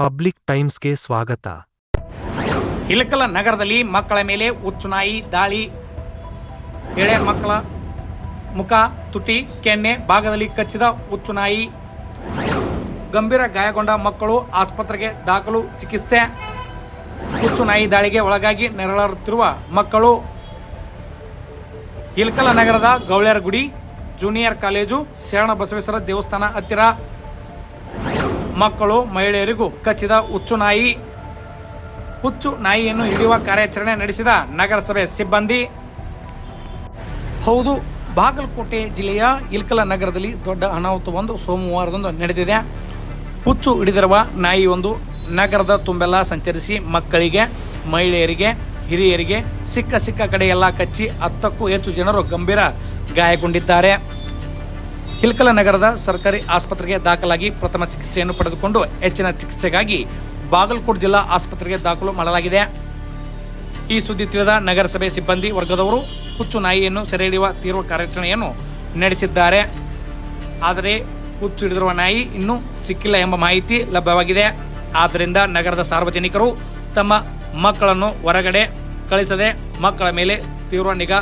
Public ಟೈಮ್ಸ್ಗೆ ಸ್ವಾಗತ. ಇಳಕಲ್ಲ ನಗರದಲ್ಲಿ ಮಕ್ಕಳ ಮೇಲೆ ಹುಚ್ಚುನಾಯಿ ದಾಳಿ. ಎಳೆ ಮಕ್ಕಳ ಮುಖ, ತುಟಿ, ಕೆನ್ನೆ ಭಾಗದಲ್ಲಿ ಕಚ್ಚಿದ ಹುಚ್ಚುನಾಯಿ. ಗಂಭೀರ ಗಾಯಗೊಂಡ ಮಕ್ಕಳು ಆಸ್ಪತ್ರೆಗೆ ದಾಖಲು, ಚಿಕಿತ್ಸೆ. ಹುಚ್ಚುನಾಯಿ ದಾಳಿಗೆ ಒಳಗಾಗಿ ನೆರಳಾಡುತ್ತಿರುವ ಮಕ್ಕಳು. ಇಳಕಲ್ಲ ನಗರದ ಗೌಳ್ಯರಗುಡಿ ಜೂನಿಯರ್ ಕಾಲೇಜು, ಶರಣ ಬಸವೇಶ್ವರ ದೇವಸ್ಥಾನ ಹತ್ತಿರ ಮಕ್ಕಳು, ಮಹಿಳೆಯರಿಗೂ ಕಚ್ಚಿದ ಹುಚ್ಚುನಾಯಿ. ಹುಚ್ಚು ನಾಯಿಯನ್ನು ಹಿಡಿಯುವ ಕಾರ್ಯಾಚರಣೆ ನಡೆಸಿದ ನಗರಸಭೆ ಸಿಬ್ಬಂದಿ. ಹೌದು, ಬಾಗಲಕೋಟೆ ಜಿಲ್ಲೆಯ ಇಳಕಲ್ಲ ನಗರದಲ್ಲಿ ದೊಡ್ಡ ಅನಾಹುತವೊಂದು ಸೋಮವಾರದಂದು ನಡೆದಿದೆ. ಹುಚ್ಚು ಹಿಡಿದಿರುವ ನಾಯಿಯೊಂದು ನಗರದ ತುಂಬೆಲ್ಲ ಸಂಚರಿಸಿ ಮಕ್ಕಳಿಗೆ, ಮಹಿಳೆಯರಿಗೆ, ಹಿರಿಯರಿಗೆ ಸಿಕ್ಕ ಕಡೆಯೆಲ್ಲ ಕಚ್ಚಿ 10ಕ್ಕೂ ಹೆಚ್ಚು ಜನರು ಗಂಭೀರ ಗಾಯಗೊಂಡಿದ್ದಾರೆ. ಇಳಕಲ್ಲ ನಗರದ ಸರ್ಕಾರಿ ಆಸ್ಪತ್ರೆಗೆ ದಾಖಲಾಗಿ ಪ್ರಥಮ ಚಿಕಿತ್ಸೆಯನ್ನು ಪಡೆದುಕೊಂಡು ಹೆಚ್ಚಿನ ಚಿಕಿತ್ಸೆಗಾಗಿ ಬಾಗಲಕೋಟೆ ಜಿಲ್ಲಾ ಆಸ್ಪತ್ರೆಗೆ ದಾಖಲು ಮಾಡಲಾಗಿದೆ. ಈ ಸುದ್ದಿ ತಿಳಿದ ನಗರಸಭೆ ಸಿಬ್ಬಂದಿ ವರ್ಗದವರು ಹುಚ್ಚು ನಾಯಿಯನ್ನು ಸೆರೆ ಹಿಡಿಯುವ ತೀವ್ರ ಕಾರ್ಯಾಚರಣೆಯನ್ನು ನಡೆಸಿದ್ದಾರೆ. ಆದರೆ ಹುಚ್ಚು ಹಿಡಿದಿರುವ ನಾಯಿ ಇನ್ನೂ ಸಿಕ್ಕಿಲ್ಲ ಎಂಬ ಮಾಹಿತಿ ಲಭ್ಯವಾಗಿದೆ. ಆದ್ದರಿಂದ ನಗರದ ಸಾರ್ವಜನಿಕರು ತಮ್ಮ ಮಕ್ಕಳನ್ನು ಹೊರಗಡೆ ಕಳಿಸದೆ ಮಕ್ಕಳ ಮೇಲೆ ತೀವ್ರ ನಿಗಾ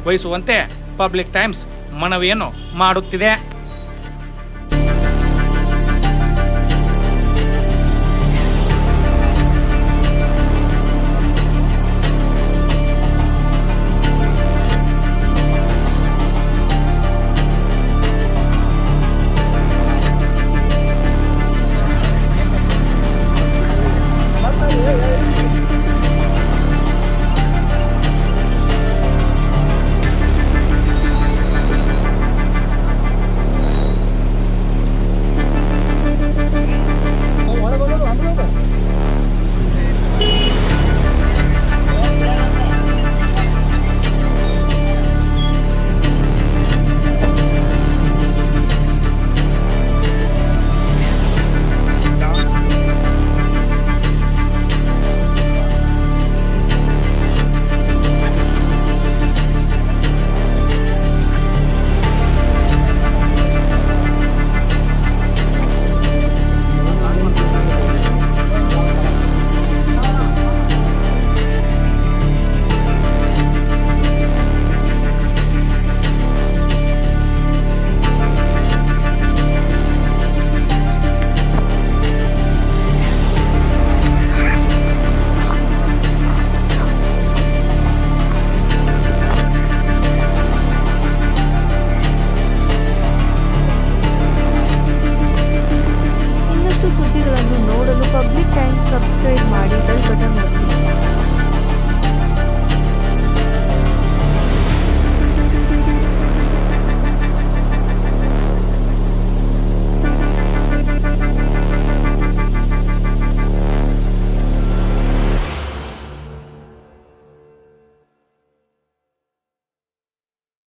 ವಹಿಸುವಂತೆ ಪಬ್ಲಿಕ್ ಟೈಮ್ಸ್ ಮನವಿಯನ್ನು ಮಾಡುತ್ತಿದೆ.